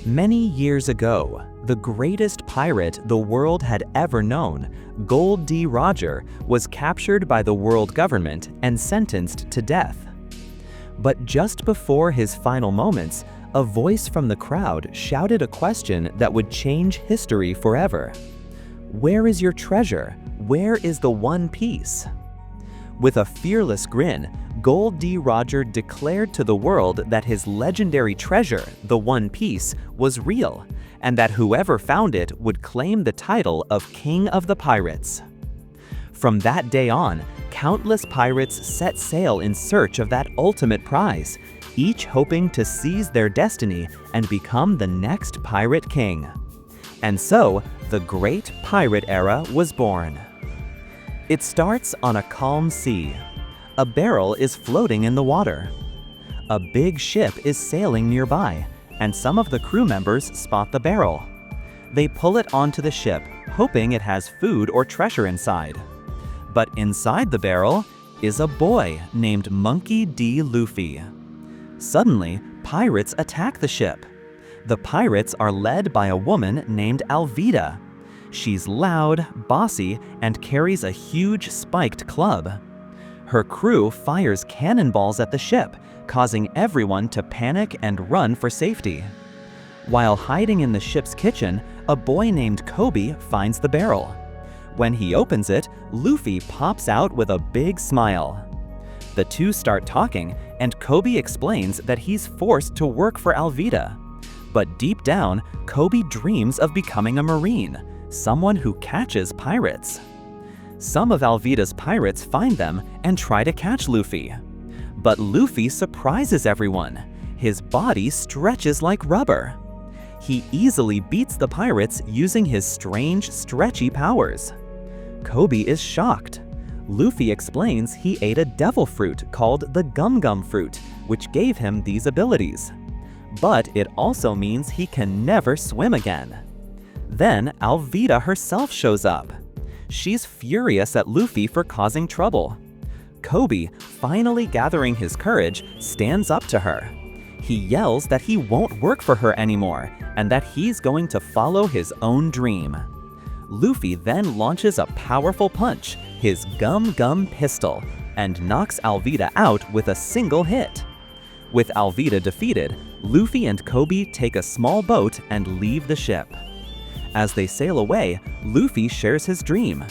Many years ago, the greatest pirate the world had ever known, Gold D. Roger, was captured by the world government and sentenced to death. But just before his final moments, a voice from the crowd shouted a question that would change history forever. "Where is your treasure? Where is the One Piece?" With a fearless grin, Gold D. Roger declared to the world that his legendary treasure, the One Piece, was real, and that whoever found it would claim the title of King of the Pirates. From that day on, countless pirates set sail in search of that ultimate prize, each hoping to seize their destiny and become the next pirate king. And so, the Great Pirate Era was born. It starts on a calm sea. A barrel is floating in the water. A big ship is sailing nearby, and some of the crew members spot the barrel. They pull it onto the ship, hoping it has food or treasure inside. But inside the barrel is a boy named Monkey D. Luffy. Suddenly, pirates attack the ship. The pirates are led by a woman named Alvida. She's loud, bossy, and carries a huge spiked club. Her crew fires cannonballs at the ship, causing everyone to panic and run for safety. While hiding in the ship's kitchen, a boy named Kobe finds the barrel. When he opens it, Luffy pops out with a big smile. The two start talking, and Kobe explains that he's forced to work for Alvida. But deep down, Kobe dreams of becoming a Marine, someone who catches pirates. Some of Alvida's pirates find them and try to catch Luffy. But Luffy surprises everyone. His body stretches like rubber. He easily beats the pirates using his strange, stretchy powers. Kobe is shocked. Luffy explains he ate a devil fruit called the Gum Gum fruit, which gave him these abilities. But it also means he can never swim again. Then Alvida herself shows up. She's furious at Luffy for causing trouble. Kobe, finally gathering his courage, stands up to her. He yells that he won't work for her anymore and that he's going to follow his own dream. Luffy then launches a powerful punch, his Gum Gum pistol, and knocks Alvida out with a single hit. With Alvida defeated, Luffy and Kobe take a small boat and leave the ship. As they sail away, Luffy shares his dream.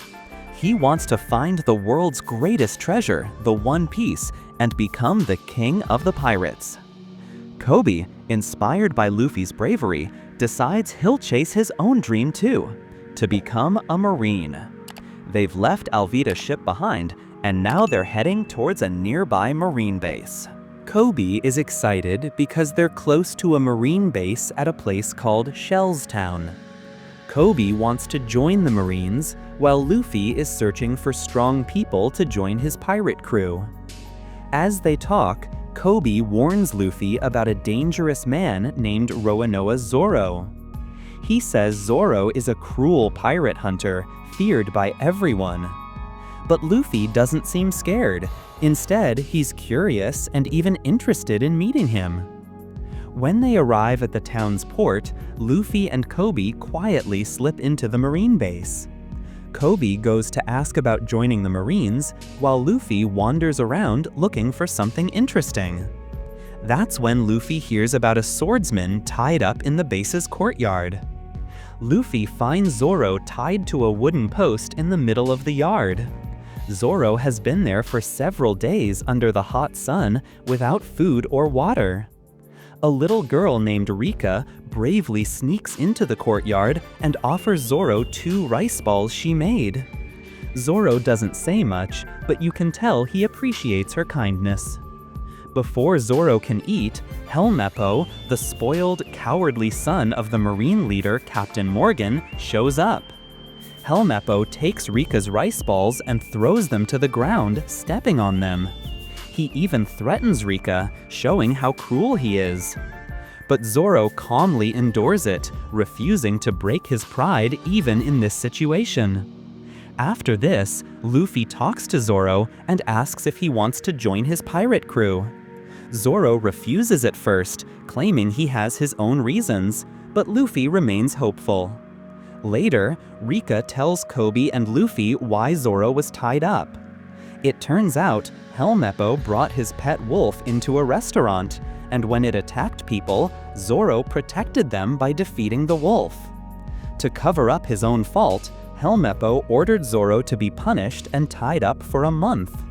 He wants to find the world's greatest treasure, the One Piece, and become the king of the pirates. Kobe, inspired by Luffy's bravery, decides he'll chase his own dream too, to become a Marine. They've left Alvida's ship behind, and now they're heading towards a nearby Marine base. Kobe is excited because they're close to a Marine base at a place called Shellstown. Kobe wants to join the Marines, while Luffy is searching for strong people to join his pirate crew. As they talk, Kobe warns Luffy about a dangerous man named Roanoa Zoro. He says Zoro is a cruel pirate hunter, feared by everyone. But Luffy doesn't seem scared. Instead, he's curious and even interested in meeting him. When they arrive at the town's port, Luffy and Kobe quietly slip into the Marine base. Kobe goes to ask about joining the Marines, while Luffy wanders around looking for something interesting. That's when Luffy hears about a swordsman tied up in the base's courtyard. Luffy finds Zoro tied to a wooden post in the middle of the yard. Zoro has been there for several days under the hot sun without food or water. A little girl named Rika bravely sneaks into the courtyard and offers Zoro 2 rice balls she made. Zoro doesn't say much, but you can tell he appreciates her kindness. Before Zoro can eat, Helmeppo, the spoiled, cowardly son of the Marine leader Captain Morgan, shows up. Helmeppo takes Rika's rice balls and throws them to the ground, stepping on them. He even threatens Rika, showing how cruel he is. But Zoro calmly endures it, refusing to break his pride even in this situation. After this, Luffy talks to Zoro and asks if he wants to join his pirate crew. Zoro refuses at first, claiming he has his own reasons, but Luffy remains hopeful. Later, Rika tells Kobe and Luffy why Zoro was tied up. It turns out, Helmeppo brought his pet wolf into a restaurant, and when it attacked people, Zoro protected them by defeating the wolf. To cover up his own fault, Helmeppo ordered Zoro to be punished and tied up for a month.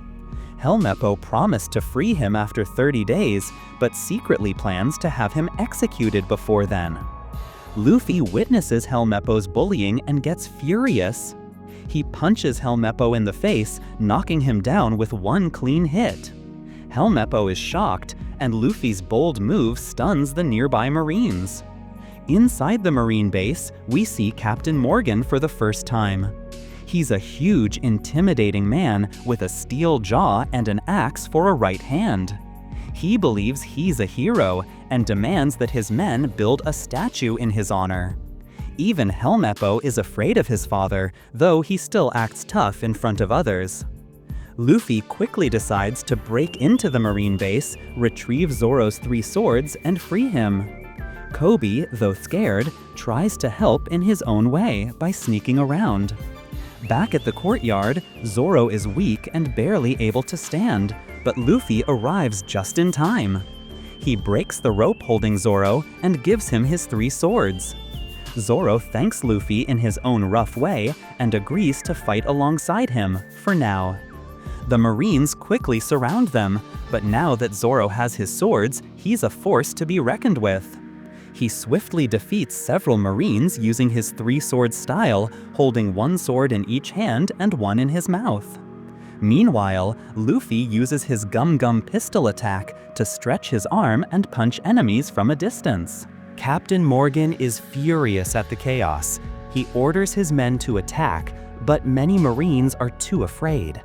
Helmeppo promised to free him after 30 days, but secretly plans to have him executed before then. Luffy witnesses Helmeppo's bullying and gets furious. He punches Helmeppo in the face, knocking him down with one clean hit. Helmeppo is shocked, and Luffy's bold move stuns the nearby Marines. Inside the Marine base, we see Captain Morgan for the first time. He's a huge, intimidating man with a steel jaw and an axe for a right hand. He believes he's a hero and demands that his men build a statue in his honor. Even Helmeppo is afraid of his father, though he still acts tough in front of others. Luffy quickly decides to break into the Marine base, retrieve Zoro's 3 swords, and free him. Kobe, though scared, tries to help in his own way by sneaking around. Back at the courtyard, Zoro is weak and barely able to stand, but Luffy arrives just in time. He breaks the rope holding Zoro and gives him his 3 swords. Zoro thanks Luffy in his own rough way and agrees to fight alongside him, for now. The Marines quickly surround them, but now that Zoro has his swords, he's a force to be reckoned with. He swiftly defeats several Marines using his 3-sword style, holding 1 sword in each hand and 1 in his mouth. Meanwhile, Luffy uses his gum-gum pistol attack to stretch his arm and punch enemies from a distance. Captain Morgan is furious at the chaos. He orders his men to attack, but many Marines are too afraid.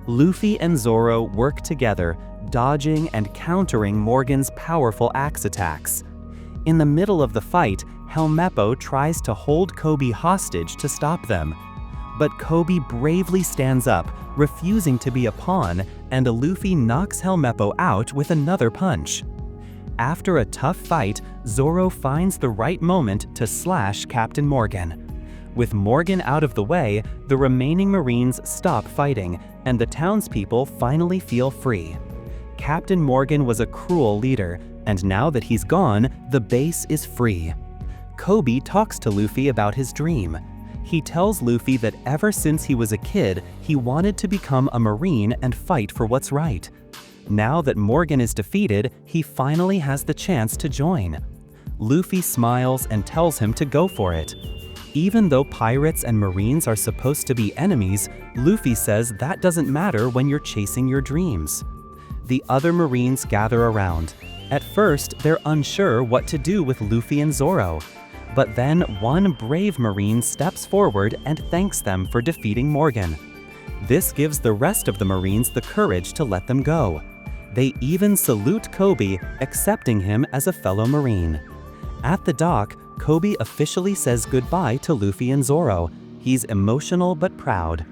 Luffy and Zoro work together, dodging and countering Morgan's powerful axe attacks. In the middle of the fight, Helmeppo tries to hold Kobe hostage to stop them. But Kobe bravely stands up, refusing to be a pawn, and Luffy knocks Helmeppo out with another punch. After a tough fight, Zoro finds the right moment to slash Captain Morgan. With Morgan out of the way, the remaining Marines stop fighting, and the townspeople finally feel free. Captain Morgan was a cruel leader, and now that he's gone, the base is free. Kobe talks to Luffy about his dream. He tells Luffy that ever since he was a kid, he wanted to become a Marine and fight for what's right. Now that Morgan is defeated, he finally has the chance to join. Luffy smiles and tells him to go for it. Even though pirates and Marines are supposed to be enemies, Luffy says that doesn't matter when you're chasing your dreams. The other Marines gather around. At first, they're unsure what to do with Luffy and Zoro. But then one brave Marine steps forward and thanks them for defeating Morgan. This gives the rest of the Marines the courage to let them go. They even salute Kobe, accepting him as a fellow Marine. At the dock, Kobe officially says goodbye to Luffy and Zoro. He's emotional but proud.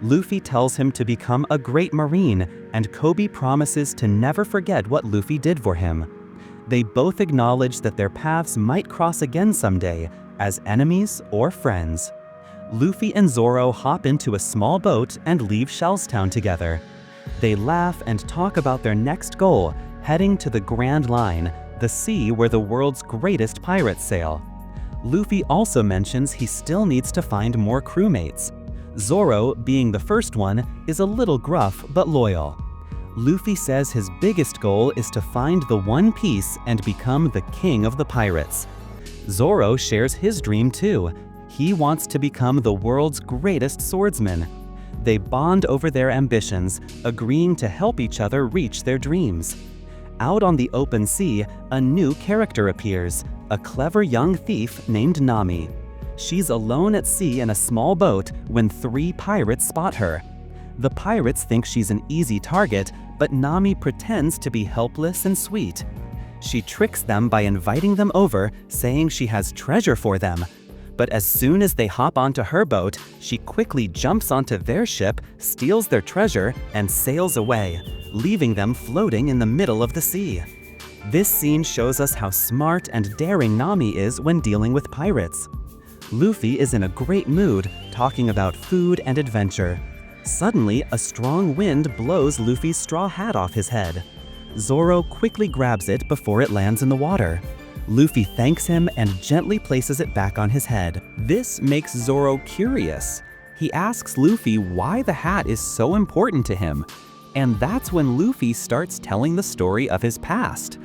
Luffy tells him to become a great Marine, and Kobe promises to never forget what Luffy did for him. They both acknowledge that their paths might cross again someday, as enemies or friends. Luffy and Zoro hop into a small boat and leave Shellstown together. They laugh and talk about their next goal, heading to the Grand Line, the sea where the world's greatest pirates sail. Luffy also mentions he still needs to find more crewmates. Zoro, being the first one, is a little gruff but loyal. Luffy says his biggest goal is to find the One Piece and become the king of the pirates. Zoro shares his dream too. He wants to become the world's greatest swordsman. They bond over their ambitions, agreeing to help each other reach their dreams. Out on the open sea, a new character appears, a clever young thief named Nami. She's alone at sea in a small boat when 3 pirates spot her. The pirates think she's an easy target, but Nami pretends to be helpless and sweet. She tricks them by inviting them over, saying she has treasure for them. But as soon as they hop onto her boat, she quickly jumps onto their ship, steals their treasure, and sails away, leaving them floating in the middle of the sea. This scene shows us how smart and daring Nami is when dealing with pirates. Luffy is in a great mood, talking about food and adventure. Suddenly, a strong wind blows Luffy's straw hat off his head. Zoro quickly grabs it before it lands in the water. Luffy thanks him and gently places it back on his head. This makes Zoro curious. He asks Luffy why the hat is so important to him, and that's when Luffy starts telling the story of his past.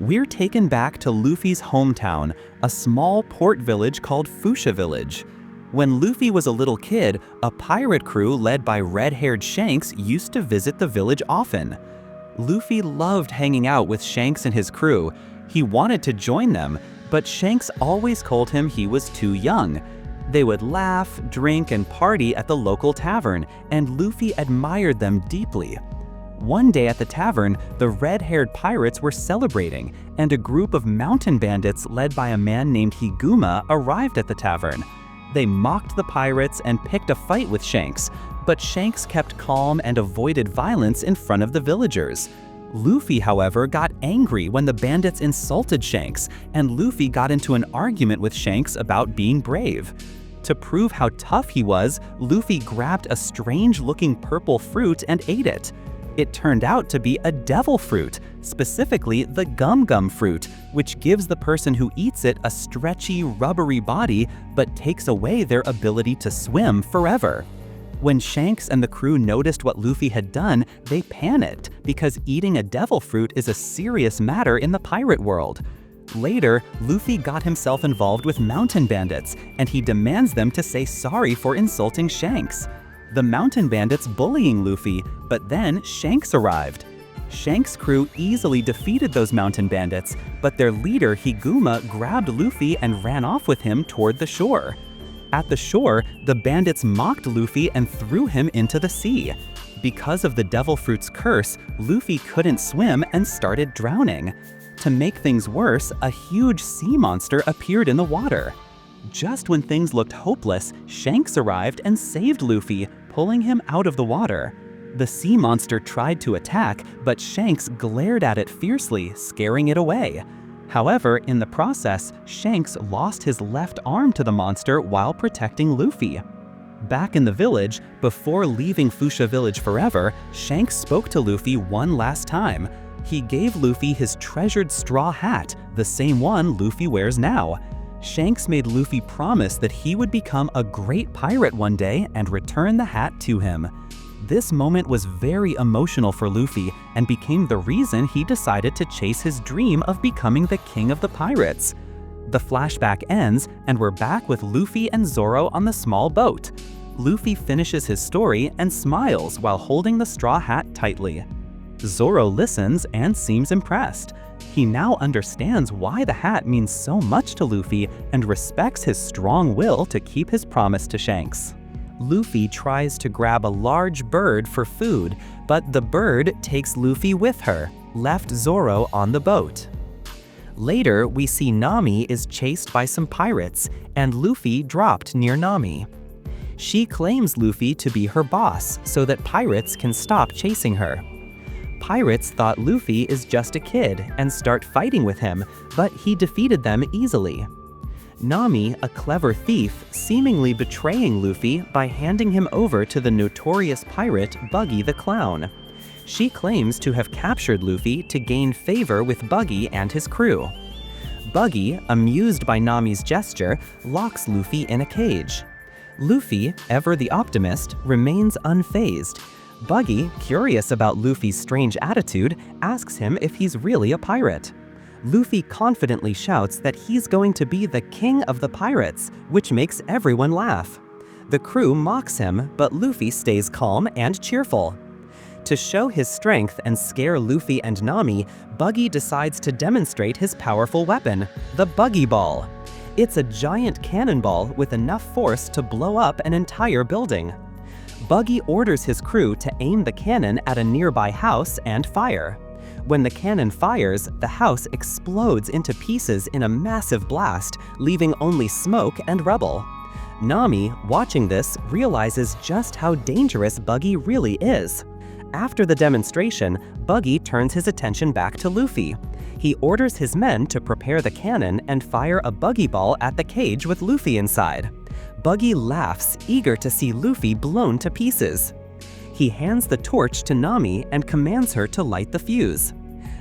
We're taken back to Luffy's hometown, a small port village called Fuchsia Village. When Luffy was a little kid, a pirate crew led by red-haired Shanks used to visit the village often. Luffy loved hanging out with Shanks and his crew. He wanted to join them, but Shanks always told him he was too young. They would laugh, drink, and party at the local tavern, and Luffy admired them deeply. One day at the tavern, the red-haired pirates were celebrating, and a group of mountain bandits led by a man named Higuma arrived at the tavern. They mocked the pirates and picked a fight with Shanks, but Shanks kept calm and avoided violence in front of the villagers. Luffy, however, got angry when the bandits insulted Shanks, and Luffy got into an argument with Shanks about being brave. To prove how tough he was, Luffy grabbed a strange-looking purple fruit and ate it. It turned out to be a devil fruit, specifically the gum-gum fruit, which gives the person who eats it a stretchy, rubbery body but takes away their ability to swim forever. When Shanks and the crew noticed what Luffy had done, they panicked because eating a devil fruit is a serious matter in the pirate world. Later, Luffy got himself involved with mountain bandits, and he demands them to say sorry for insulting Shanks. The mountain bandits bullying Luffy, but then Shanks arrived. Shanks' crew easily defeated those mountain bandits, but their leader Higuma grabbed Luffy and ran off with him toward the shore. At the shore, the bandits mocked Luffy and threw him into the sea. Because of the devil fruit's curse, Luffy couldn't swim and started drowning. To make things worse, a huge sea monster appeared in the water. Just when things looked hopeless, Shanks arrived and saved Luffy, pulling him out of the water. The sea monster tried to attack, but Shanks glared at it fiercely, scaring it away. However, in the process, Shanks lost his left arm to the monster while protecting Luffy. Back in the village, before leaving Fuchsia Village forever, Shanks spoke to Luffy one last time. He gave Luffy his treasured straw hat, the same one Luffy wears now. Shanks made Luffy promise that he would become a great pirate one day and return the hat to him. This moment was very emotional for Luffy and became the reason he decided to chase his dream of becoming the king of the pirates. The flashback ends, and we're back with Luffy and Zoro on the small boat. Luffy finishes his story and smiles while holding the straw hat tightly. Zoro listens and seems impressed. He now understands why the hat means so much to Luffy and respects his strong will to keep his promise to Shanks. Luffy tries to grab a large bird for food, but the bird takes Luffy with her, left Zoro on the boat. Later, we see Nami is chased by some pirates, and Luffy dropped near Nami. She claims Luffy to be her boss so that pirates can stop chasing her. Pirates thought Luffy is just a kid and start fighting with him, but he defeated them easily. Nami, a clever thief, seemingly betraying Luffy by handing him over to the notorious pirate Buggy the Clown. She claims to have captured Luffy to gain favor with Buggy and his crew. Buggy, amused by Nami's gesture, locks Luffy in a cage. Luffy, ever the optimist, remains unfazed. Buggy, curious about Luffy's strange attitude, asks him if he's really a pirate. Luffy confidently shouts that he's going to be the king of the pirates, which makes everyone laugh. The crew mocks him, but Luffy stays calm and cheerful. To show his strength and scare Luffy and Nami, Buggy decides to demonstrate his powerful weapon, the Buggy Ball. It's a giant cannonball with enough force to blow up an entire building. Buggy orders his crew to aim the cannon at a nearby house and fire. When the cannon fires, the house explodes into pieces in a massive blast, leaving only smoke and rubble. Nami, watching this, realizes just how dangerous Buggy really is. After the demonstration, Buggy turns his attention back to Luffy. He orders his men to prepare the cannon and fire a buggy ball at the cage with Luffy inside. Buggy laughs, eager to see Luffy blown to pieces. He hands the torch to Nami and commands her to light the fuse.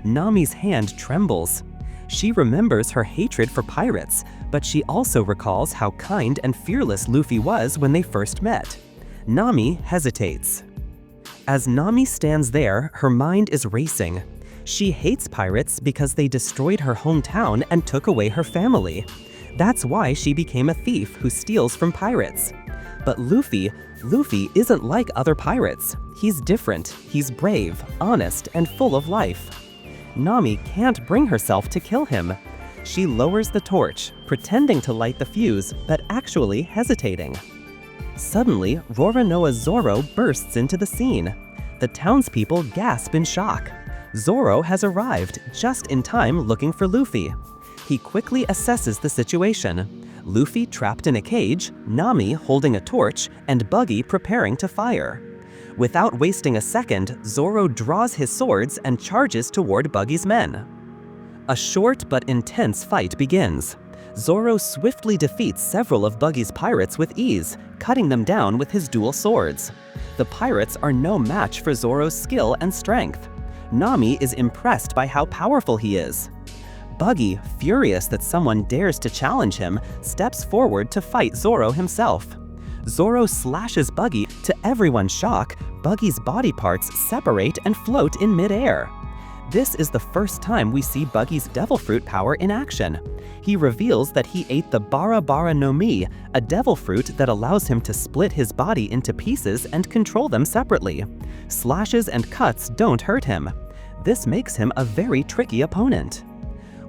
Nami's hand trembles. She remembers her hatred for pirates, but she also recalls how kind and fearless Luffy was when they first met. Nami hesitates. As Nami stands there, her mind is racing. She hates pirates because they destroyed her hometown and took away her family. That's why she became a thief who steals from pirates. But Luffy isn't like other pirates. He's different, he's brave, honest, and full of life. Nami can't bring herself to kill him. She lowers the torch, pretending to light the fuse, but actually hesitating. Suddenly, Roronoa Zoro bursts into the scene. The townspeople gasp in shock. Zoro has arrived, just in time looking for Luffy. He quickly assesses the situation. Luffy trapped in a cage, Nami holding a torch, and Buggy preparing to fire. Without wasting a second, Zoro draws his swords and charges toward Buggy's men. A short but intense fight begins. Zoro swiftly defeats several of Buggy's pirates with ease, cutting them down with his dual swords. The pirates are no match for Zoro's skill and strength. Nami is impressed by how powerful he is. Buggy, furious that someone dares to challenge him, steps forward to fight Zoro himself. Zoro slashes Buggy. To everyone's shock, Buggy's body parts separate and float in midair. This is the first time we see Buggy's devil fruit power in action. He reveals that he ate the Bara Bara no Mi, a devil fruit that allows him to split his body into pieces and control them separately. Slashes and cuts don't hurt him. This makes him a very tricky opponent.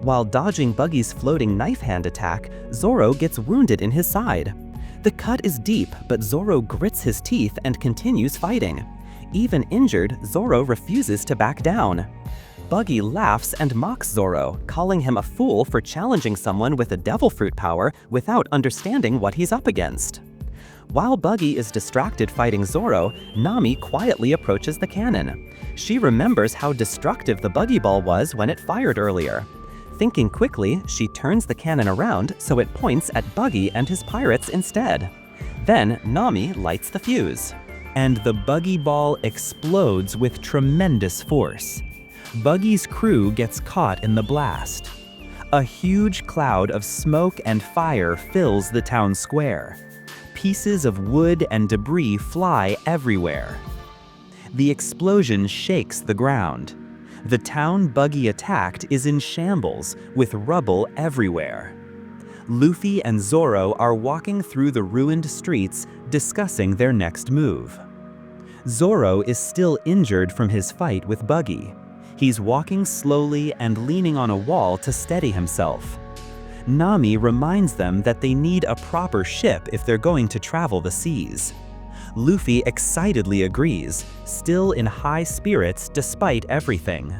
While dodging Buggy's floating knife hand attack, Zoro gets wounded in his side. The cut is deep, but Zoro grits his teeth and continues fighting. Even injured, Zoro refuses to back down. Buggy laughs and mocks Zoro, calling him a fool for challenging someone with a devil fruit power without understanding what he's up against. While Buggy is distracted fighting Zoro, Nami quietly approaches the cannon. She remembers how destructive the buggy ball was when it fired earlier. Thinking quickly, she turns the cannon around so it points at Buggy and his pirates instead. Then Nami lights the fuse. And the buggy ball explodes with tremendous force. Buggy's crew gets caught in the blast. A huge cloud of smoke and fire fills the town square. Pieces of wood and debris fly everywhere. The explosion shakes the ground. The town Buggy attacked is in shambles, with rubble everywhere. Luffy and Zoro are walking through the ruined streets, discussing their next move. Zoro is still injured from his fight with Buggy. He's walking slowly and leaning on a wall to steady himself. Nami reminds them that they need a proper ship if they're going to travel the seas. Luffy excitedly agrees, still in high spirits despite everything.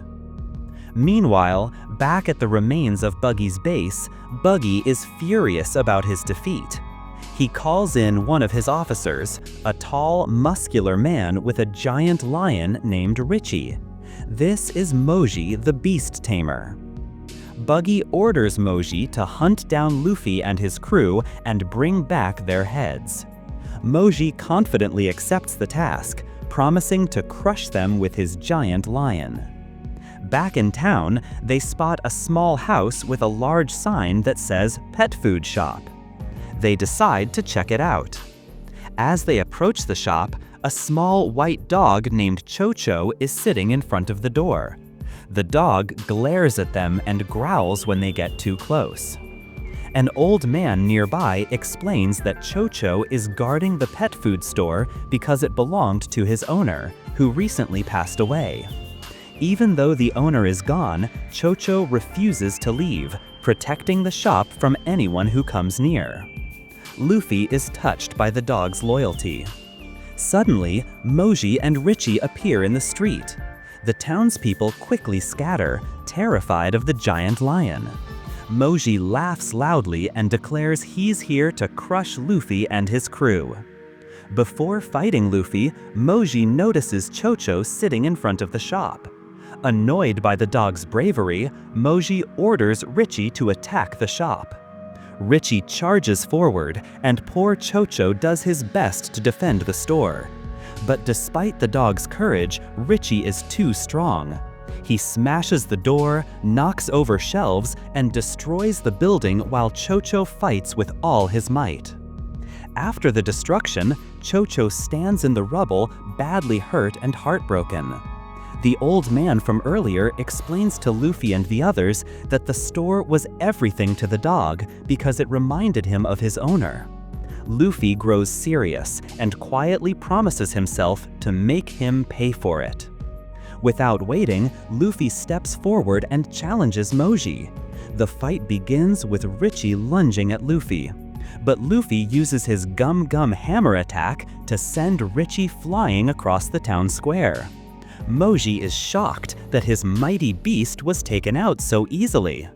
Meanwhile, back at the remains of Buggy's base, Buggy is furious about his defeat. He calls in one of his officers, a tall, muscular man with a giant lion named Richie. This is Moji, the beast tamer. Buggy orders Moji to hunt down Luffy and his crew and bring back their heads. Moji confidently accepts the task, promising to crush them with his giant lion. Back in town, they spot a small house with a large sign that says Pet Food Shop. They decide to check it out. As they approach the shop, a small white dog named Cho-Cho is sitting in front of the door. The dog glares at them and growls when they get too close. An old man nearby explains that Cho-Cho is guarding the pet food store because it belonged to his owner, who recently passed away. Even though the owner is gone, Cho-Cho refuses to leave, protecting the shop from anyone who comes near. Luffy is touched by the dog's loyalty. Suddenly, Moji and Richie appear in the street. The townspeople quickly scatter, terrified of the giant lion. Moji laughs loudly and declares he's here to crush Luffy and his crew. Before fighting Luffy, Moji notices Chocho sitting in front of the shop. Annoyed by the dog's bravery, Moji orders Richie to attack the shop. Richie charges forward, and poor Chocho does his best to defend the store. But despite the dog's courage, Richie is too strong. He smashes the door, knocks over shelves, and destroys the building while Chocho fights with all his might. After the destruction, Chocho stands in the rubble, badly hurt and heartbroken. The old man from earlier explains to Luffy and the others that the store was everything to the dog because it reminded him of his owner. Luffy grows serious and quietly promises himself to make him pay for it. Without waiting, Luffy steps forward and challenges Moji. The fight begins with Richie lunging at Luffy. But Luffy uses his Gum Gum Hammer attack to send Richie flying across the town square. Moji is shocked that his mighty beast was taken out so easily.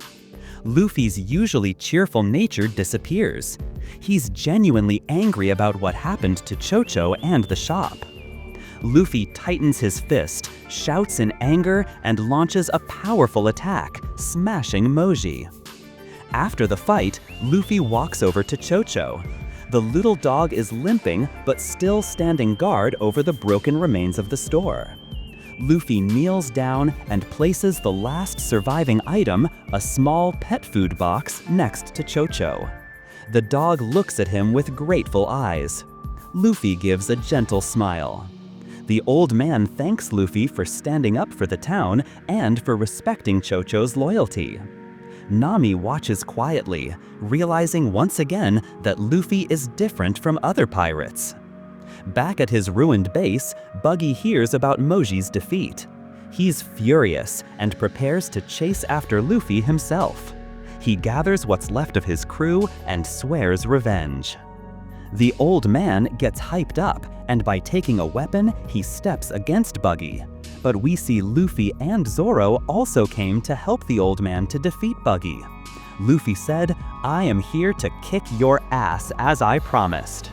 Luffy's usually cheerful nature disappears. He's genuinely angry about what happened to Chocho and the shop. Luffy tightens his fist, shouts in anger, and launches a powerful attack, smashing Moji. After the fight, Luffy walks over to Chocho. The little dog is limping but still standing guard over the broken remains of the store. Luffy kneels down and places the last surviving item, a small pet food box, next to Chocho. The dog looks at him with grateful eyes. Luffy gives a gentle smile. The old man thanks Luffy for standing up for the town and for respecting Chocho's loyalty. Nami watches quietly, realizing once again that Luffy is different from other pirates. Back at his ruined base, Buggy hears about Moji's defeat. He's furious and prepares to chase after Luffy himself. He gathers what's left of his crew and swears revenge. The old man gets hyped up, and by taking a weapon, he steps against Buggy. But we see Luffy and Zoro also came to help the old man to defeat Buggy. Luffy said, "I am here to kick your ass as I promised."